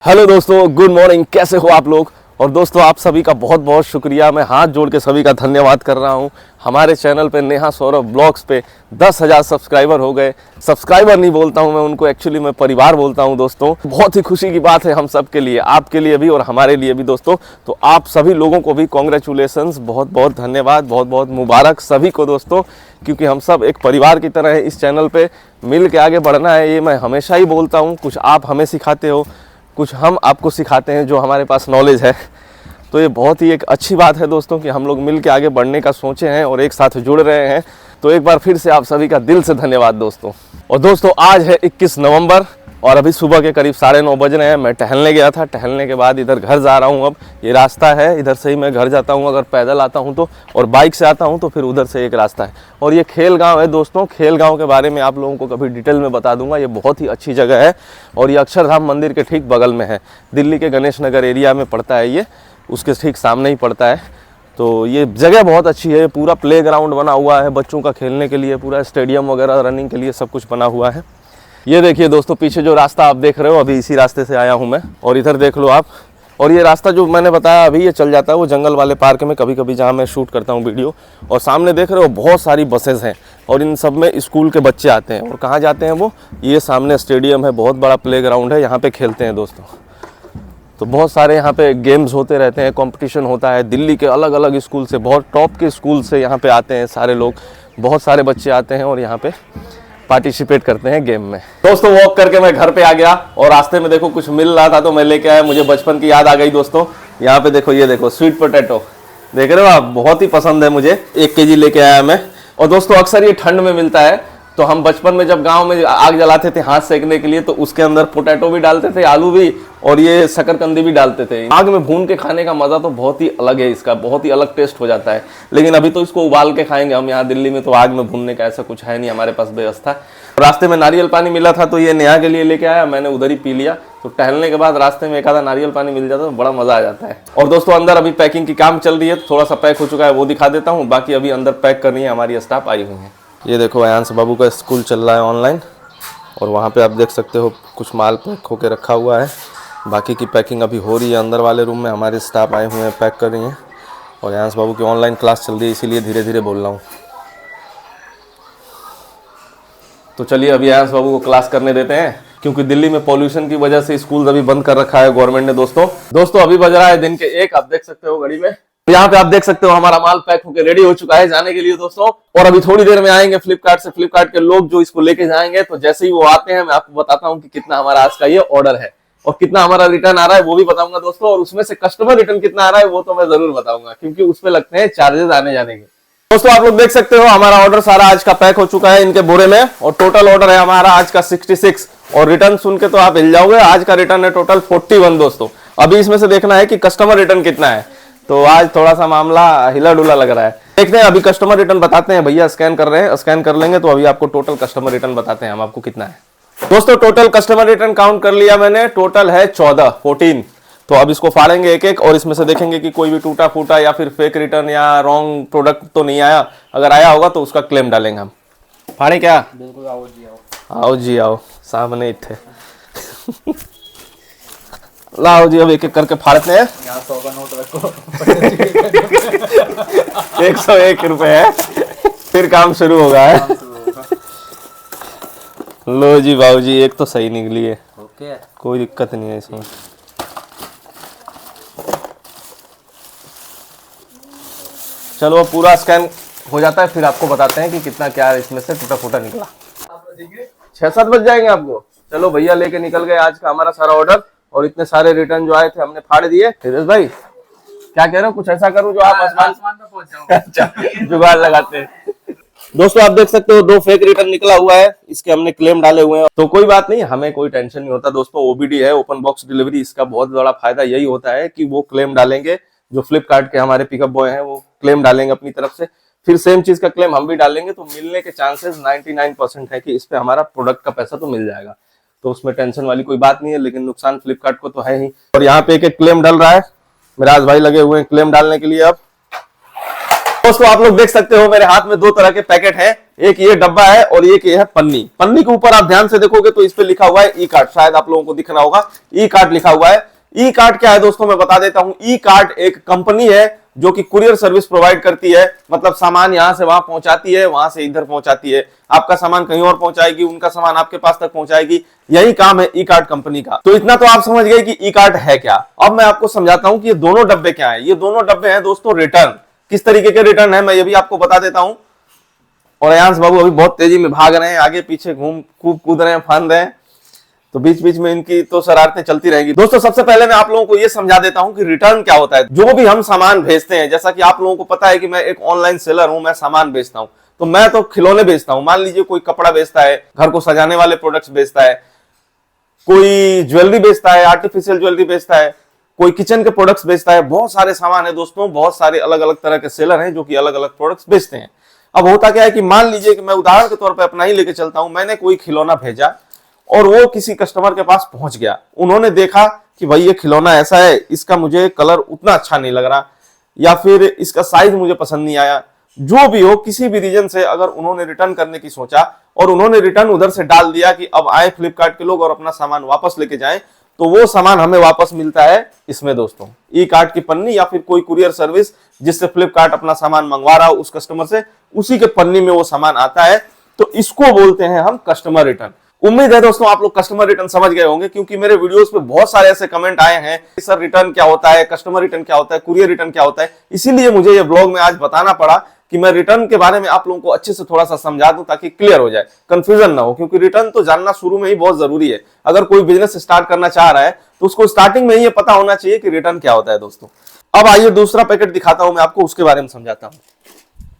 Hello दोस्तों, good morning. कैसे हो आप लोग। और दोस्तों आप सभी का बहुत बहुत शुक्रिया। मैं हाथ जोड़ के सभी का धन्यवाद कर रहा हूं। हमारे चैनल पे नेहा सौरभ ब्लॉग्स पे 10,000 सब्सक्राइबर हो गए। सब्सक्राइबर नहीं बोलता हूं मैं उनको, एक्चुअली मैं परिवार बोलता हूं दोस्तों। बहुत ही खुशी की बात है हम सब के लिए, आपके लिए भी और हमारे लिए भी दोस्तों। तो आप सभी लोगों को भी कॉन्ग्रेचुलेसन्स, बहुत बहुत धन्यवाद, बहुत बहुत मुबारक सभी को दोस्तों, क्योंकि हम सब एक परिवार की तरह है। इस चैनल पर मिल के आगे बढ़ना है, ये मैं हमेशा ही बोलता हूँ। कुछ आप हमें सिखाते हो, कुछ हम आपको सिखाते हैं जो हमारे पास नॉलेज है। तो ये बहुत ही एक अच्छी बात है दोस्तों कि हम लोग मिल के आगे बढ़ने का सोचे हैं और एक साथ जुड़ रहे हैं। तो एक बार फिर से आप सभी का दिल से धन्यवाद दोस्तों। और दोस्तों आज है 21 नवंबर और अभी सुबह के करीब 9:30 बज रहे हैं। मैं टहलने गया था, टहलने के बाद इधर घर जा रहा हूँ। अब ये रास्ता है, इधर से ही मैं घर जाता हूँ अगर पैदल आता हूँ तो, और बाइक से आता हूँ तो फिर उधर से एक रास्ता है। और ये खेल गाँव है दोस्तों। खेल गाँव के बारे में आप लोगों को कभी डिटेल में बता दूंगा। ये बहुत ही अच्छी जगह है और ये अक्षरधाम मंदिर के ठीक बगल में है। दिल्ली के गणेश नगर एरिया में पड़ता है, ये उसके ठीक सामने ही पड़ता है। तो ये जगह बहुत अच्छी है। पूरा प्ले ग्राउंड बना हुआ है बच्चों का खेलने के लिए, पूरा स्टेडियम वगैरह रनिंग के लिए सब कुछ बना हुआ है। ये देखिए दोस्तों, पीछे जो रास्ता आप देख रहे हो, अभी इसी रास्ते से आया हूँ मैं। और इधर देख लो आप। और ये रास्ता जो मैंने बताया अभी, ये चल जाता है वो जंगल वाले पार्क में कभी कभी, जहाँ मैं शूट करता हूँ वीडियो। और सामने देख रहे हो बहुत सारी बसेस हैं और इन सब में स्कूल के बच्चे आते हैं। और कहाँ जाते हैं वो, ये सामने स्टेडियम है, बहुत बड़ा प्ले ग्राउंड है, यहाँ पे खेलते हैं दोस्तों। तो बहुत सारे यहाँ पे गेम्स होते रहते हैं, कंपटीशन होता है। दिल्ली के अलग अलग स्कूल से, बहुत टॉप के स्कूल से यहाँ पे आते हैं सारे लोग। बहुत सारे बच्चे आते हैं और यहाँ पे पार्टिसिपेट करते हैं गेम में। दोस्तों वॉक करके मैं घर पे आ गया और रास्ते में देखो कुछ मिल रहा था तो मैं लेके आया। मुझे बचपन की याद आ गई दोस्तों। यहाँ पे देखो, ये देखो स्वीट पोटैटो, देख रहे हो आप, बहुत ही पसंद है मुझे। 1 केजी लेके आया मैं। और दोस्तों अक्सर ये ठंड में मिलता है। तो हम बचपन में जब गांव में आग जलाते थे हाथ सेकने के लिए, तो उसके अंदर पोटैटो भी डालते थे, आलू भी, और ये शकरकंदी भी डालते थे। आग में भून के खाने का मजा तो बहुत ही अलग है, इसका बहुत ही अलग टेस्ट हो जाता है। लेकिन अभी तो इसको उबाल के खाएंगे हम। यहाँ दिल्ली में तो आग में भूनने का ऐसा कुछ है नहीं हमारे पास व्यवस्था। रास्ते में नारियल पानी मिला था तो ये नेहा के लिए लेके आया, मैंने उधर ही पी लिया। तो टहलने के बाद रास्ते में एक आधा नारियल पानी मिल जाता तो बड़ा मजा आ जाता है। और दोस्तों अंदर अभी पैकिंग की काम चल रही है, तो थोड़ा सा पैक हो चुका है, वो दिखा देता हूँ। बाकी अभी अंदर पैक करनी है, हमारी स्टाफ आई हुई है। ये देखो अयांश बाबू का स्कूल चल रहा है ऑनलाइन, और वहाँ पे आप देख सकते हो कुछ माल पैक होके रखा हुआ है। बाकी की पैकिंग अभी हो रही है अंदर वाले रूम में, हमारे स्टाफ आए हुए हैं, पैक कर रही हैं। और अयांश बाबू की ऑनलाइन क्लास चल रही है, इसीलिए धीरे धीरे बोल रहा हूँ। तो चलिए अभी अयांश बाबू को क्लास करने देते हैं, क्योंकि दिल्ली में पॉल्यूशन की वजह से स्कूल अभी बंद कर रखा है गवर्नमेंट ने दोस्तों अभी बज रहा है दिन के 1, आप देख सकते हो घड़ी में। यहाँ पे आप देख सकते हो हमारा माल पैक होकर रेडी हो चुका है जाने के लिए दोस्तों। और अभी थोड़ी देर में आएंगे फ्लिपकार्ट से, फ्लिपकार्ट के लोग जो इसको लेके जाएंगे। तो जैसे ही वो आते हैं मैं आपको बताता हूँ कि कितना हमारा आज का ये ऑर्डर है और कितना हमारा रिटर्न आ रहा है वो भी बताऊंगा दोस्तों। और उसमें से कस्टमर रिटर्न कितना आ रहा है वो तो मैं जरूर बताऊंगा, क्योंकि उसमें लगते हैं चार्जेस आने जाने के। दोस्तों आप लोग देख सकते हो हमारा ऑर्डर सारा आज का पैक हो चुका है इनके बोरे में। और टोटल ऑर्डर है हमारा आज का 66। और रिटर्न सुन के तो आप हिल जाओगे, आज का रिटर्न है टोटल 41 दोस्तों। अभी इसमें से देखना है कि कस्टमर रिटर्न कितना है। तो आज थोड़ा सा मामला हिला डुला लग रहा है, देखते हैं। अभी कस्टमर रिटर्न बताते हैं, भैया स्कैन कर रहे हैं, स्कैन कर लेंगे तो अभी आपको टोटल कस्टमर रिटर्न बताते हैं हम आपको कितना है। दोस्तों टोटल कस्टमर रिटर्न काउंट कर लिया मैंने, टोटल है 14। तो अब इसको फाड़ेंगे एक एक और इसमें से देखेंगे कि कोई भी टूटा फूटा या फिर फेक रिटर्न या रॉन्ग प्रोडक्ट तो नहीं आया। अगर आया होगा तो उसका क्लेम डालेंगे हम। फाड़े क्या? बिल्कुल, आओ जी आओ। आओ जी आओ, सामने थे। लाओ जी अब एक एक करके फाड़ते हैं। यहाँ 100 का नोट रखो। 101 रुपए है, फिर काम शुरू होगा है। लो जी बाबू जी, एक तो सही निकली है। ओके, कोई दिक्कत नहीं है इसमें। चलो पूरा स्कैन हो जाता है, फिर आपको बताते हैं कि कितना क्या इसमें से टूटा फूटा निकला। 6-7 बज जाएंगे आपको। चलो भैया लेके निकल गए आज का हमारा सारा ऑर्डर। और इतने सारे रिटर्न जो आए थे हमने फाड़ दिए। हितेश भाई क्या कह रहे हो, कुछ ऐसा करूं जो आप आसमान पे पहुंच जाओ। अच्छा, जुगाड़ लगाते हैं। दोस्तों आप देख सकते हो 2 फेक रिटर्न निकला हुआ है, इसके हमने क्लेम डाले हुए हैं। तो कोई बात नहीं, हमें कोई टेंशन नहीं होता दोस्तों। ओबीडी है, ओपन बॉक्स डिलीवरी, इसका बहुत बड़ा फायदा यही होता है कि वो क्लेम डालेंगे। जो फ्लिपकार्ट के हमारे पिकअप बॉय हैं वो क्लेम डालेंगे अपनी तरफ से, फिर सेम चीज का क्लेम हम भी डालेंगे। तो मिलने के चांसेस 99% है कि इस पे हमारा प्रोडक्ट का पैसा तो मिल जाएगा। तो उसमें टेंशन वाली कोई बात नहीं है, लेकिन नुकसान फ्लिपकार्ट को तो है ही। और यहाँ पे एक क्लेम डल रहा है, मिराज भाई लगे हुए हैं क्लेम डालने के लिए। अब दोस्तों आप लोग देख सकते हो मेरे हाथ में 2 तरह के पैकेट हैं। एक ये डब्बा है और एक ये है पन्नी। पन्नी के ऊपर आप ध्यान से देखोगे तो इस पे लिखा हुआ है ई कार्ड, शायद आप लोगों को दिख रहा होगा ई कार्ड लिखा हुआ है। ई कार्ड क्या है दोस्तों, मैं बता देता हूं। ई कार्ड एक कंपनी है जो कि कुरियर सर्विस प्रोवाइड करती है, मतलब सामान यहां से वहां पहुंचाती है, वहां से इधर पहुंचाती है। आपका सामान कहीं और पहुंचाएगी, उनका सामान आपके पास तक पहुंचाएगी, यही काम है ई कार्ड कंपनी का। तो इतना तो आप समझ गए कि ई कार्ड है क्या। अब मैं आपको समझाता हूं कि ये दोनों डब्बे क्या है। ये दोनों डब्बे हैं दोस्तों रिटर्न। किस तरीके के रिटर्न है मैं ये भी आपको बता देता हूं। और अयांश बाबू अभी बहुत तेजी में भाग रहे हैं, आगे पीछे खूब कूद रहे हैं, फान रहे हैं, तो बीच बीच में इनकी तो शरारतें चलती रहेंगी। दोस्तों सबसे पहले मैं आप लोगों को यह समझा देता हूं कि रिटर्न क्या होता है। जो भी हम सामान भेजते हैं, जैसा कि आप लोगों को पता है कि मैं एक ऑनलाइन सेलर हूं, मैं सामान बेचता हूं, तो मैं तो खिलौने बेचता हूं। मान लीजिए कोई कपड़ा बेचता है, घर को सजाने वाले प्रोडक्ट्स बेचता है, कोई ज्वेलरी बेचता है, आर्टिफिशियल ज्वेलरी बेचता है, कोई किचन के प्रोडक्ट्स बेचता है। बहुत सारे सामान है दोस्तों, बहुत सारे अलग अलग तरह के सेलर हैं जो कि अलग अलग प्रोडक्ट्स बेचते हैं। अब होता क्या है कि मान लीजिए कि मैं उदाहरण के तौर पर अपना ही लेके चलता हूं, मैंने कोई खिलौना भेजा और वो किसी कस्टमर के पास पहुंच गया। उन्होंने देखा कि भाई ये खिलौना ऐसा है, इसका मुझे कलर उतना अच्छा नहीं लग रहा, या फिर इसका साइज मुझे पसंद नहीं आया, जो भी हो, किसी भी रीजन से अगर उन्होंने रिटर्न करने की सोचा और उन्होंने रिटर्न उधर से डाल दिया कि अब आए फ्लिपकार्ट के लोग और अपना सामान वापस लेके जाएं, तो वो सामान हमें वापस मिलता है इसमें दोस्तों, ई कार्ड की पन्नी या फिर कोई कुरियर सर्विस जिससे फ्लिपकार्ट अपना सामान मंगवा रहा हो उस कस्टमर से, उसी के पन्नी में वो सामान आता है। तो इसको बोलते हैं हम कस्टमर रिटर्न। उम्मीद है दोस्तों आप लोग कस्टमर रिटर्न समझ गए होंगे, क्योंकि मेरे वीडियोस पे बहुत सारे ऐसे कमेंट आए हैं कि सर रिटर्न क्या होता है, कस्टमर रिटर्न क्या होता है, कुरियर रिटर्न क्या होता है। इसीलिए मुझे ये ब्लॉग में आज बताना पड़ा कि मैं रिटर्न के बारे में आप लोगों को अच्छे से थोड़ा सा समझा दूं ताकि क्लियर हो जाए, कंफ्यूजन ना हो, क्योंकि रिटर्न तो जानना शुरू में ही बहुत जरूरी है। अगर कोई बिजनेस स्टार्ट करना चाह रहा है तो उसको स्टार्टिंग में ही ये पता होना चाहिए कि रिटर्न क्या होता है दोस्तों। अब आइए दूसरा पैकेट दिखाता हूं मैं आपको, उसके बारे में समझाता हूं।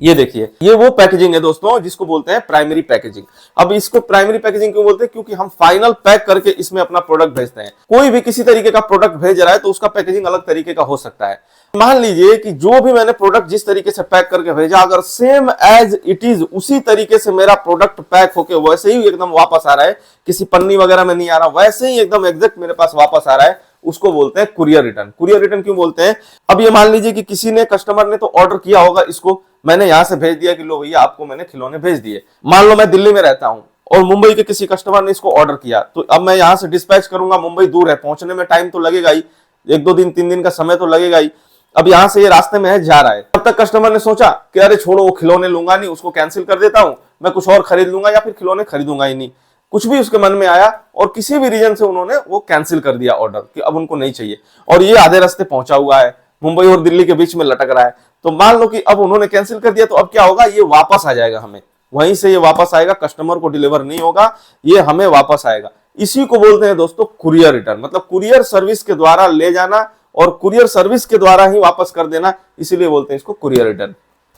ये देखिए, ये वो पैकेजिंग है दोस्तों जिसको बोलते हैं प्राइमरी पैकेजिंग। अब इसको प्राइमरी पैकेजिंग क्यों बोलते हैं, क्योंकि हम फाइनल पैक करके इसमें अपना प्रोडक्ट भेजते हैं। कोई भी किसी तरीके का प्रोडक्ट भेज रहा है तो उसका पैकेजिंग अलग तरीके का हो सकता है। मान लीजिए कि जो भी मैंने प्रोडक्ट जिस तरीके से पैक करके भेजा, अगर सेम एज इट इज उसी तरीके से मेरा प्रोडक्ट पैक होके वैसे ही एकदम वापस आ रहा है, किसी पन्नी वगैरह में नहीं आ रहा, वैसे ही एकदम एग्जैक्ट मेरे पास वापस आ रहा है, उसको बोलते हैं कुरियर रिटर्न। कुरियर रिटर्न क्यों बोलते हैं, अब ये मान लीजिए कि किसी ने, कस्टमर ने तो ऑर्डर किया होगा इसको, मैंने यहां से भेज दिया कि लो भैया आपको मैंने खिलौने भेज दिए। मान लो मैं दिल्ली में रहता हूं और मुंबई के किसी कस्टमर ने इसको ऑर्डर किया, तो अब मैं यहां से डिस्पैच करूंगा, मुंबई दूर है, पहुंचने में टाइम तो लगेगा ही, 1-2 दिन 3 दिन का समय तो लगेगा ही। अब यहां से ये रास्ते में है, जा रहा है, तब तक कस्टमर ने सोचा कि अरे छोड़ो वो खिलौने लूंगा नहीं, उसको कैंसिल कर देता हूं, मैं कुछ और खरीद लूंगा या फिर खिलौने खरीदूंगा ही नहीं। कुछ भी उसके मन में आया और किसी भी रीजन से उन्होंने वो कैंसिल कर दिया ऑर्डर कि अब उनको नहीं चाहिए, और ये आधे रास्ते पहुंचा हुआ है, मुंबई और दिल्ली के बीच में लटक रहा है। तो मान लो कि अब उन्होंने कैंसिल कर दिया, तो अब क्या होगा, ये वापस आ जाएगा हमें, वहीं से ये वापस आएगा, कस्टमर को डिलीवर नहीं होगा, ये हमें वापस आएगा। इसी को बोलते हैं दोस्तों कुरियर रिटर्न, मतलब कुरियर सर्विस के द्वारा ले जाना और कुरियर सर्विस के द्वारा ही वापस कर देना, इसीलिए बोलते हैं इसको कुरियर रिटर्न।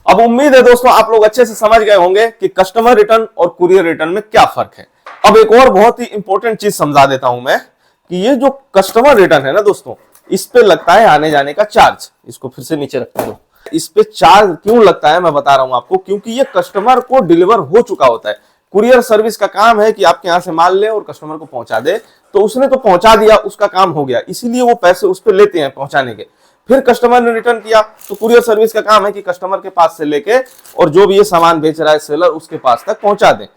अब उम्मीद है दोस्तों आप लोग अच्छे से समझ गए होंगे कि कस्टमर रिटर्न और कुरियर रिटर्न में क्या फर्क है। अब एक और बहुत ही इंपॉर्टेंट चीज समझा देता हूं मैं कि ये जो कस्टमर रिटर्न है ना दोस्तों, इस पे लगता है आने जाने का चार्ज। इसको फिर से नीचे रखते दो। इस पे चार्ज क्यों लगता है मैं बता रहा हूं आपको, क्योंकि ये कस्टमर को डिलीवर हो चुका होता है। कुरियर सर्विस का काम है कि आपके यहां से माल ले और कस्टमर को पहुंचा दे, तो उसने तो पहुंचा दिया, उसका काम हो गया, इसीलिए वो पैसे उस पर लेते हैं पहुंचाने के। फिर कस्टमर ने रिटर्न किया, तो कुरियर सर्विस का काम है कि कस्टमर के पास से लेके और जो भी ये सामान बेच रहा है सेलर, उसके पास तक पहुंचा दे।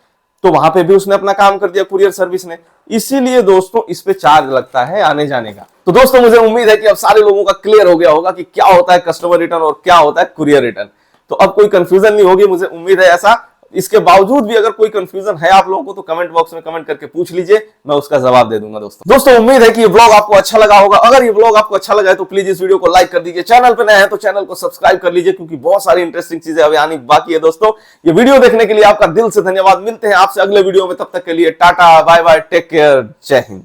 तो वहां पे भी उसने अपना काम कर दिया कुरियर सर्विस ने, इसीलिए दोस्तों इस पे चार्ज लगता है आने जाने का। तो दोस्तों मुझे उम्मीद है कि अब सारे लोगों का क्लियर हो गया होगा कि क्या होता है कस्टमर रिटर्न और क्या होता है कुरियर रिटर्न। तो अब कोई कंफ्यूजन नहीं होगी, मुझे उम्मीद है ऐसा। इसके बावजूद भी अगर कोई कंफ्यूजन है आप लोगों को तो कमेंट बॉक्स में कमेंट करके पूछ लीजिए, मैं उसका जवाब दे दूंगा। दोस्तों उम्मीद है कि ये ब्लॉग आपको अच्छा लगा होगा। अगर ये ब्लॉग आपको अच्छा लगा है तो प्लीज इस वीडियो को लाइक कर दीजिए, चैनल पे नए हैं तो चैनल को सब्सक्राइब कर लीजिए, क्योंकि बहुत सारी इंटरेस्टिंग चीजें अभी आनी बाकी है। दोस्तों ये वीडियो देखने के लिए आपका दिल से धन्यवाद। मिलते हैं आपसे अगले वीडियो में, तब तक के लिए tata bye bye, take care, जय हिंद।